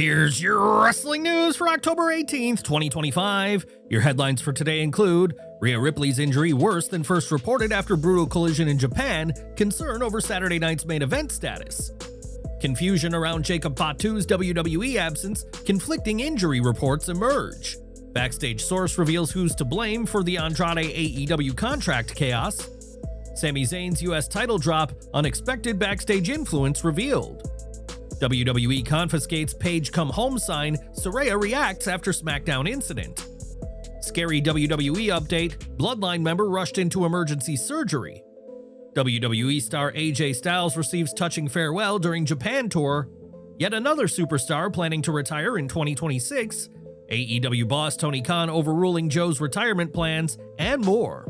Here's your wrestling news for October 18th, 2025. Your headlines for today include Rhea Ripley's injury worse than first reported after brutal collision in Japan, concern over Saturday night's main event status. Confusion around Jacob Fatu's WWE absence, conflicting injury reports emerge. Backstage source reveals who's to blame for the Andrade AEW contract chaos. Sami Zayn's US title drop, unexpected backstage influence revealed. WWE Confiscates Paige come home sign, Saraya reacts after SmackDown incident. Scary WWE update, Bloodline member rushed into emergency surgery. WWE star AJ Styles receives touching farewell during Japan tour. Yet another superstar planning to retire in 2026. AEW boss Tony Khan overruling Joe's retirement plans, and more.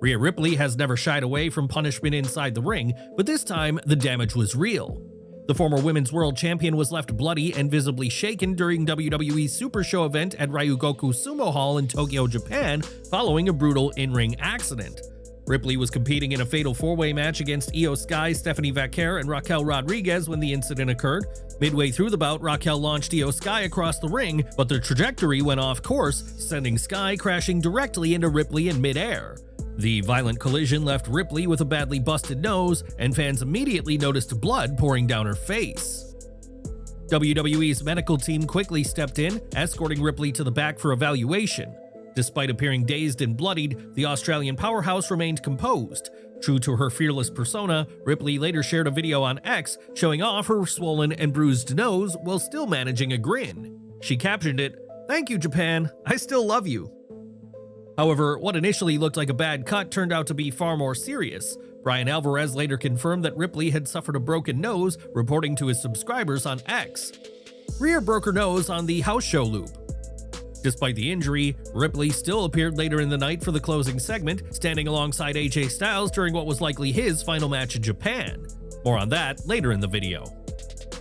Rhea Ripley has never shied away from punishment inside the ring, but this time the damage was real. The former Women's World Champion was left bloody and visibly shaken during WWE SuperShow event at Ryugoku Sumo Hall in Tokyo, Japan, following a brutal in-ring accident. Ripley was competing in a fatal four-way match against IYO SKY, Stephanie Vaquer, and Raquel Rodriguez when the incident occurred. Midway through the bout, Raquel launched IYO SKY across the ring, but the trajectory went off course, sending Sky crashing directly into Ripley in midair. The violent collision left Ripley with a badly busted nose, and fans immediately noticed blood pouring down her face. WWE's medical team quickly stepped in, escorting Ripley to the back for evaluation. Despite appearing dazed and bloodied, the Australian powerhouse remained composed. True to her fearless persona, Ripley later shared a video on X showing off her swollen and bruised nose while still managing a grin. She captioned it, "Thank you, Japan, I still love you." However, what initially looked like a bad cut turned out to be far more serious. Bryan Alvarez later confirmed that Ripley had suffered a broken nose, reporting to his subscribers on X. Rhea broke her nose on the house show loop. Despite the injury, Ripley still appeared later in the night for the closing segment, standing alongside AJ Styles during what was likely his final match in Japan. More on that later in the video.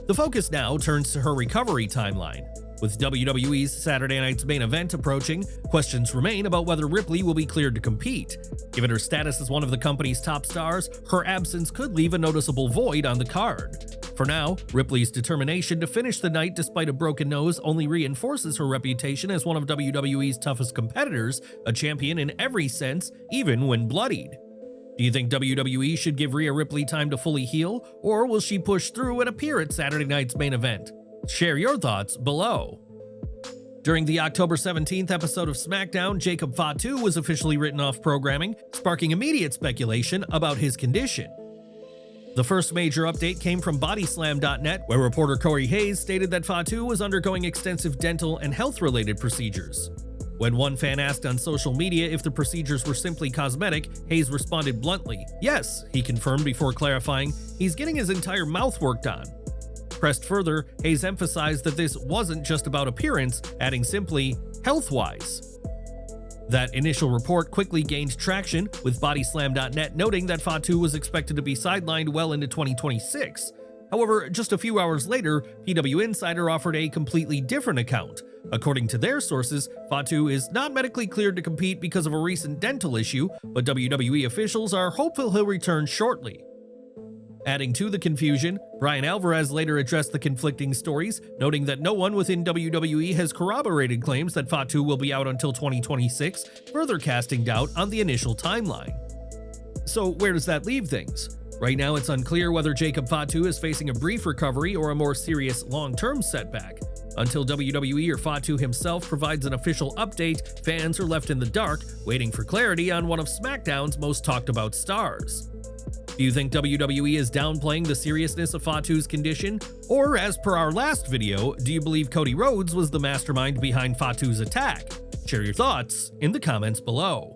The focus now turns to her recovery timeline. With WWE's Saturday night's main event approaching, questions remain about whether Ripley will be cleared to compete. Given her status as one of the company's top stars, her absence could leave a noticeable void on the card. For now, Ripley's determination to finish the night despite a broken nose only reinforces her reputation as one of WWE's toughest competitors, a champion in every sense, even when bloodied. Do you think WWE should give Rhea Ripley time to fully heal, or will she push through and appear at Saturday night's main event? Share your thoughts below. During the October 17th episode of SmackDown, Jacob Fatu was officially written off programming, sparking immediate speculation about his condition. The first major update came from Bodyslam.net, where reporter Corey Hayes stated that Fatu was undergoing extensive dental and health-related procedures. When one fan asked on social media if the procedures were simply cosmetic, Hayes responded bluntly, "Yes," he confirmed before clarifying, "He's getting his entire mouth worked on." Pressed further, Hayes emphasized that this wasn't just about appearance, adding simply, health-wise. That initial report quickly gained traction, with Bodyslam.net noting that Fatu was expected to be sidelined well into 2026. However, just a few hours later, PW Insider offered a completely different account. According to their sources, Fatu is not medically cleared to compete because of a recent dental issue, but WWE officials are hopeful he'll return shortly. Adding to the confusion, Bryan Alvarez later addressed the conflicting stories, noting that no one within WWE has corroborated claims that Fatu will be out until 2026, further casting doubt on the initial timeline. So where does that leave things? Right now it's unclear whether Jacob Fatu is facing a brief recovery or a more serious long-term setback. Until WWE or Fatu himself provides an official update, fans are left in the dark, waiting for clarity on one of SmackDown's most talked about stars. Do you think WWE is downplaying the seriousness of Fatu's condition? Or, as per our last video, do you believe Cody Rhodes was the mastermind behind Fatu's attack? Share your thoughts in the comments below.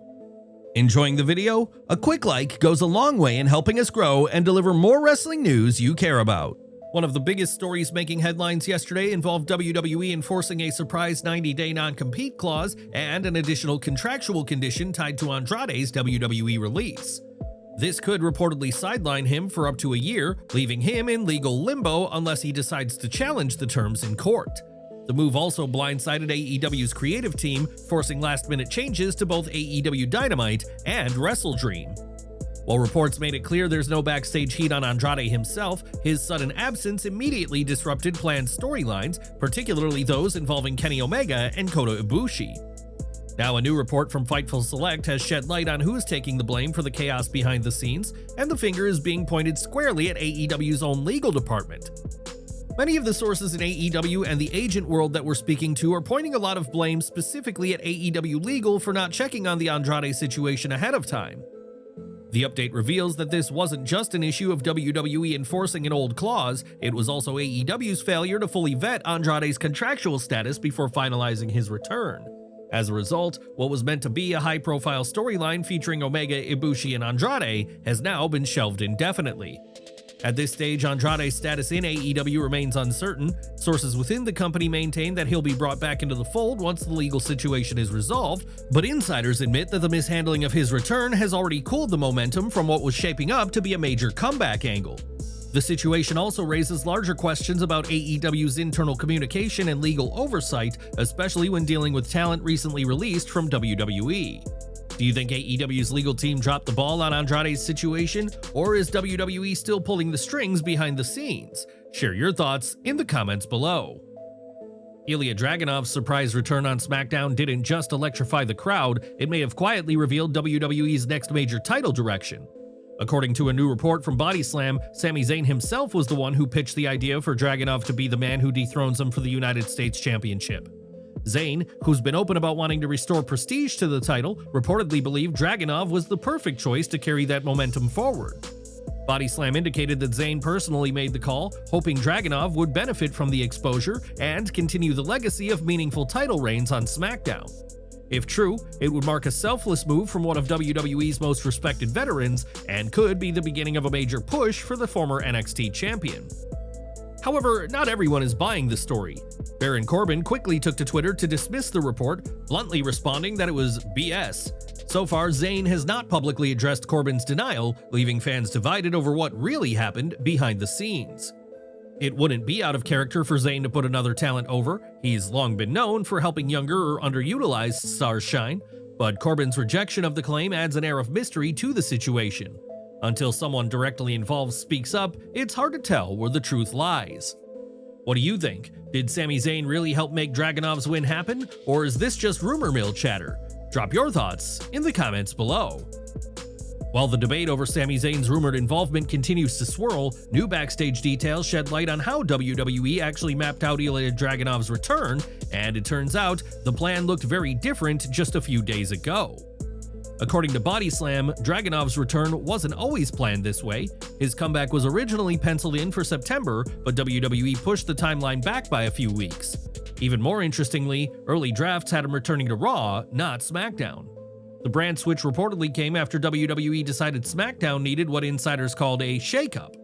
Enjoying the video? A quick like goes a long way in helping us grow and deliver more wrestling news you care about. One of the biggest stories making headlines yesterday involved WWE enforcing a surprise 90-day non-compete clause and an additional contractual condition tied to Andrade's WWE release. This could reportedly sideline him for up to a year, leaving him in legal limbo unless he decides to challenge the terms in court. The move also blindsided AEW's creative team, forcing last-minute changes to both AEW Dynamite and WrestleDream. While reports made it clear there's no backstage heat on Andrade himself, his sudden absence immediately disrupted planned storylines, particularly those involving Kenny Omega and Kota Ibushi. Now, a new report from Fightful Select has shed light on who's taking the blame for the chaos behind the scenes, and the finger is being pointed squarely at AEW's own legal department. Many of the sources in AEW and the agent world that we're speaking to are pointing a lot of blame specifically at AEW Legal for not checking on the Andrade situation ahead of time. The update reveals that this wasn't just an issue of WWE enforcing an old clause, it was also AEW's failure to fully vet Andrade's contractual status before finalizing his return. As a result, what was meant to be a high-profile storyline featuring Omega, Ibushi, and Andrade has now been shelved indefinitely. At this stage, Andrade's status in AEW remains uncertain. Sources within the company maintain that he'll be brought back into the fold once the legal situation is resolved, but insiders admit that the mishandling of his return has already cooled the momentum from what was shaping up to be a major comeback angle. The situation also raises larger questions about AEW's internal communication and legal oversight, especially when dealing with talent recently released from WWE. Do you think AEW's legal team dropped the ball on Andrade's situation, or is WWE still pulling the strings behind the scenes? Share your thoughts in the comments below. Ilja Dragunov's surprise return on SmackDown didn't just electrify the crowd, it may have quietly revealed WWE's next major title direction. According to a new report from Body Slam, Sami Zayn himself was the one who pitched the idea for Dragunov to be the man who dethrones him for the United States Championship. Zayn, who's been open about wanting to restore prestige to the title, reportedly believed Dragunov was the perfect choice to carry that momentum forward. Body Slam indicated that Zayn personally made the call, hoping Dragunov would benefit from the exposure and continue the legacy of meaningful title reigns on SmackDown. If true, it would mark a selfless move from one of WWE's most respected veterans and could be the beginning of a major push for the former NXT champion. However, not everyone is buying the story. Baron Corbin quickly took to Twitter to dismiss the report, bluntly responding that it was BS. So far, Zayn has not publicly addressed Corbin's denial, leaving fans divided over what really happened behind the scenes. It wouldn't be out of character for Zayn to put another talent over. He's long been known for helping younger or underutilized stars shine, but Corbin's rejection of the claim adds an air of mystery to the situation. Until someone directly involved speaks up, it's hard to tell where the truth lies. What do you think? Did Sami Zayn really help make Dragunov's win happen, or is this just rumor mill chatter? Drop your thoughts in the comments below. While the debate over Sami Zayn's rumored involvement continues to swirl, new backstage details shed light on how WWE actually mapped out Ilja Dragunov's return, and it turns out the plan looked very different just a few days ago. According to Body Slam, Dragunov's return wasn't always planned this way. His comeback was originally penciled in for September, but WWE pushed the timeline back by a few weeks. Even more interestingly, early drafts had him returning to Raw, not SmackDown. The brand switch reportedly came after WWE decided SmackDown needed what insiders called a shakeup.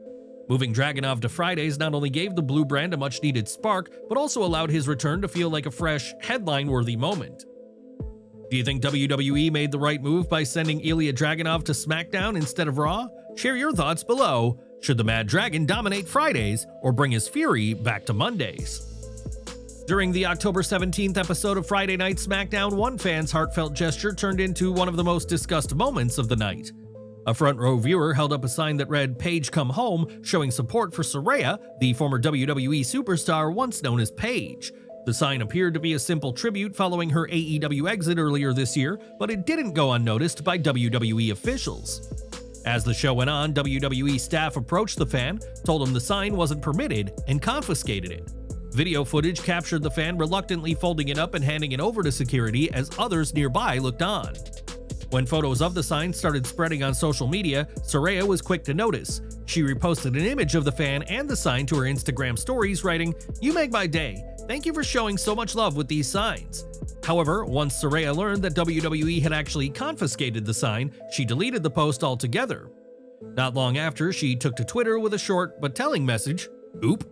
Moving Dragunov to Fridays not only gave the blue brand a much-needed spark, but also allowed his return to feel like a fresh, headline-worthy moment. Do you think WWE made the right move by sending Ilja Dragunov to SmackDown instead of Raw? Share your thoughts below. Should the Mad Dragon dominate Fridays or bring his fury back to Mondays? During the October 17th episode of Friday Night SmackDown, one fan's heartfelt gesture turned into one of the most discussed moments of the night. A front row viewer held up a sign that read "Paige come home," showing support for Saraya, the former WWE superstar once known as Paige. The sign appeared to be a simple tribute following her AEW exit earlier this year, but it didn't go unnoticed by WWE officials. As the show went on, WWE staff approached the fan, told him the sign wasn't permitted, and confiscated it. Video footage captured the fan reluctantly folding it up and handing it over to security as others nearby looked on. When photos of the sign started spreading on social media, Saraya was quick to notice. She reposted an image of the fan and the sign to her Instagram stories, writing, "You make my day. Thank you for showing so much love with these signs." However, once Saraya learned that WWE had actually confiscated the sign, she deleted the post altogether. Not long after, she took to Twitter with a short but telling message, "Oop."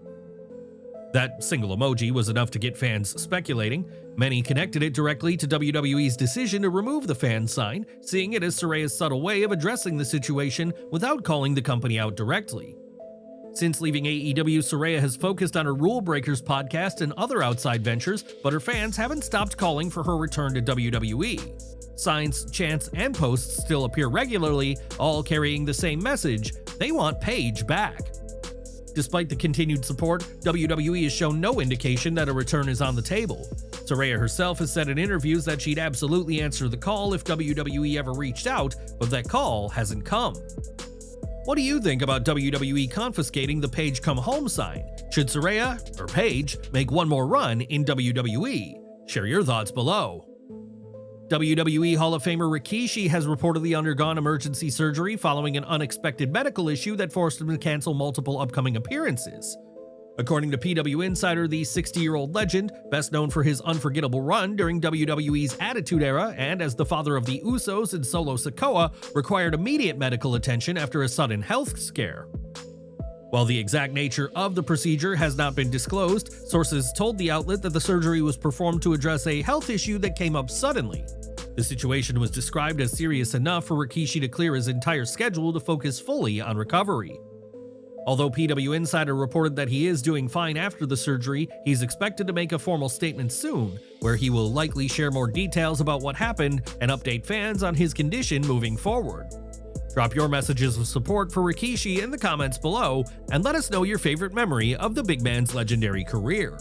That single emoji was enough to get fans speculating. Many connected it directly to WWE's decision to remove the fan sign, seeing it as Saraya's subtle way of addressing the situation without calling the company out directly. Since leaving AEW, Saraya has focused on her Rule Breakers podcast and other outside ventures, but her fans haven't stopped calling for her return to WWE. Signs, chants, and posts still appear regularly, all carrying the same message: they want Paige back. Despite the continued support, WWE has shown no indication that a return is on the table. Saraya herself has said in interviews that she'd absolutely answer the call if WWE ever reached out, but that call hasn't come. What do you think about WWE confiscating the Paige Come Home sign? Should Saraya, or Paige, make one more run in WWE? Share your thoughts below. WWE Hall of Famer Rikishi has reportedly undergone emergency surgery following an unexpected medical issue that forced him to cancel multiple upcoming appearances. According to PW Insider, the 60-year-old legend, best known for his unforgettable run during WWE's Attitude Era and as the father of the Usos and Solo Sikoa, required immediate medical attention after a sudden health scare. While the exact nature of the procedure has not been disclosed, sources told the outlet that the surgery was performed to address a health issue that came up suddenly. The situation was described as serious enough for Rikishi to clear his entire schedule to focus fully on recovery. Although PW Insider reported that he is doing fine after the surgery, he's expected to make a formal statement soon, where he will likely share more details about what happened and update fans on his condition moving forward. Drop your messages of support for Rikishi in the comments below, and let us know your favorite memory of the big man's legendary career.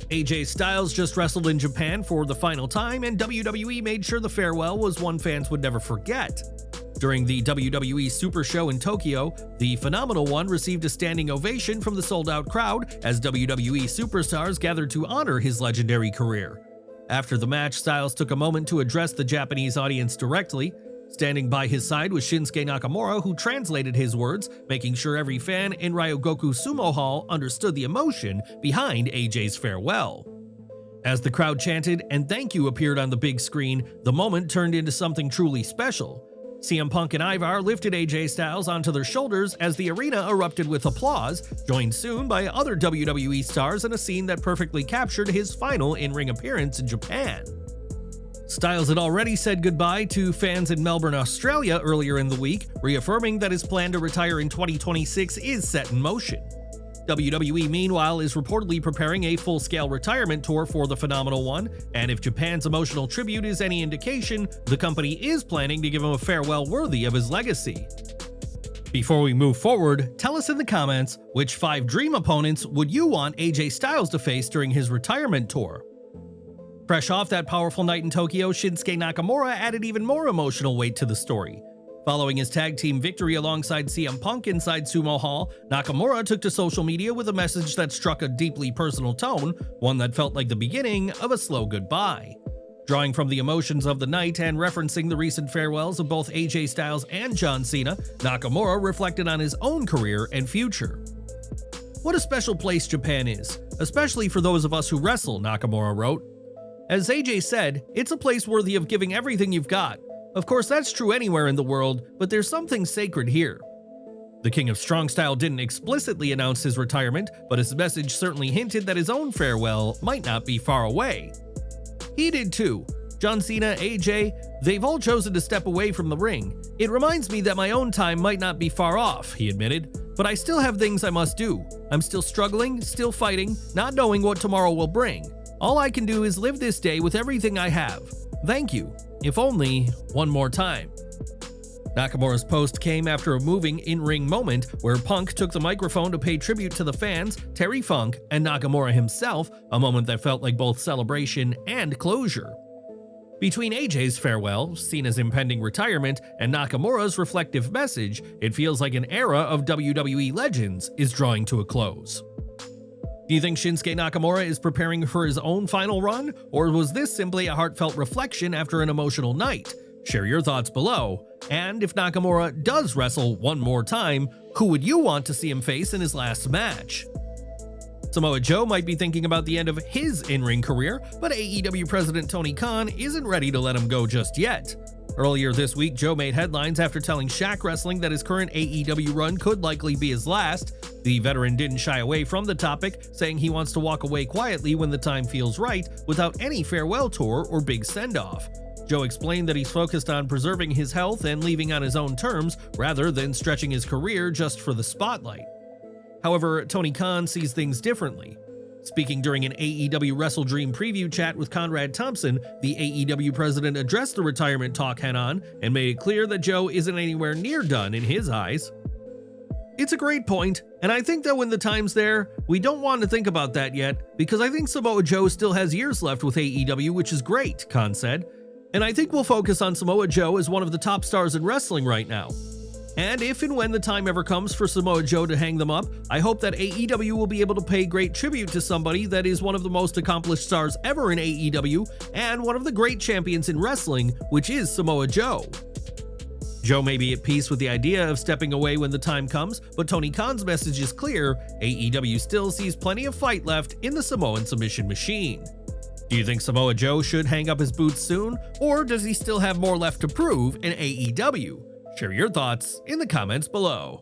AJ Styles just wrestled in Japan for the final time, and WWE made sure the farewell was one fans would never forget. During the WWE SuperShow in Tokyo, the Phenomenal One received a standing ovation from the sold-out crowd as WWE superstars gathered to honor his legendary career. After the match, Styles took a moment to address the Japanese audience directly. Standing by his side was Shinsuke Nakamura, who translated his words, making sure every fan in Ryogoku Sumo Hall understood the emotion behind AJ's farewell. As the crowd chanted and "Thank you" appeared on the big screen, the moment turned into something truly special. CM Punk and Ivar lifted AJ Styles onto their shoulders as the arena erupted with applause, joined soon by other WWE stars in a scene that perfectly captured his final in-ring appearance in Japan. Styles had already said goodbye to fans in Melbourne, Australia earlier in the week, reaffirming that his plan to retire in 2026 is set in motion. WWE, meanwhile, is reportedly preparing a full-scale retirement tour for the Phenomenal One, and if Japan's emotional tribute is any indication, the company is planning to give him a farewell worthy of his legacy. Before we move forward, tell us in the comments, which 5 dream opponents would you want AJ Styles to face during his retirement tour? Fresh off that powerful night in Tokyo, Shinsuke Nakamura added even more emotional weight to the story. Following his tag team victory alongside CM Punk inside Sumo Hall, Nakamura took to social media with a message that struck a deeply personal tone, one that felt like the beginning of a slow goodbye. Drawing from the emotions of the night and referencing the recent farewells of both AJ Styles and John Cena, Nakamura reflected on his own career and future. What a special place Japan is, especially for those of us who wrestle, Nakamura wrote. As AJ said, it's a place worthy of giving everything you've got. Of course, that's true anywhere in the world, but there's something sacred here. The King of Strong Style didn't explicitly announce his retirement, but his message certainly hinted that his own farewell might not be far away. He did too. John Cena, AJ, they've all chosen to step away from the ring. It reminds me that my own time might not be far off, he admitted, but I still have things I must do. I'm still struggling, still fighting, not knowing what tomorrow will bring. All I can do is live this day with everything I have. Thank you, if only one more time. Nakamura's post came after a moving in-ring moment where Punk took the microphone to pay tribute to the fans, Terry Funk, and Nakamura himself, a moment that felt like both celebration and closure. Between AJ's farewell, Cena's impending retirement, and Nakamura's reflective message, it feels like an era of WWE legends is drawing to a close. Do you think Shinsuke Nakamura is preparing for his own final run, or was this simply a heartfelt reflection after an emotional night? Share your thoughts below, and if Nakamura does wrestle one more time, who would you want to see him face in his last match? Samoa Joe might be thinking about the end of his in-ring career, but AEW President Tony Khan isn't ready to let him go just yet. Earlier this week, Joe made headlines after telling Shaq Wrestling that his current AEW run could likely be his last. The veteran didn't shy away from the topic, saying he wants to walk away quietly when the time feels right, without any farewell tour or big send-off. Joe explained that he's focused on preserving his health and leaving on his own terms, rather than stretching his career just for the spotlight. However, Tony Khan sees things differently. Speaking during an AEW Wrestle Dream preview chat with Conrad Thompson, the AEW president addressed the retirement talk head-on and made it clear that Joe isn't anywhere near done in his eyes. It's a great point, and I think that when the time's there, we don't want to think about that yet, because I think Samoa Joe still has years left with AEW, which is great, Khan said. And I think we'll focus on Samoa Joe as one of the top stars in wrestling right now. And if and when the time ever comes for Samoa Joe to hang them up, I hope that AEW will be able to pay great tribute to somebody that is one of the most accomplished stars ever in AEW and one of the great champions in wrestling, which is Samoa Joe. Joe may be at peace with the idea of stepping away when the time comes, but Tony Khan's message is clear: AEW still sees plenty of fight left in the Samoan submission machine. Do you think Samoa Joe should hang up his boots soon, or does he still have more left to prove in AEW? Share your thoughts in the comments below.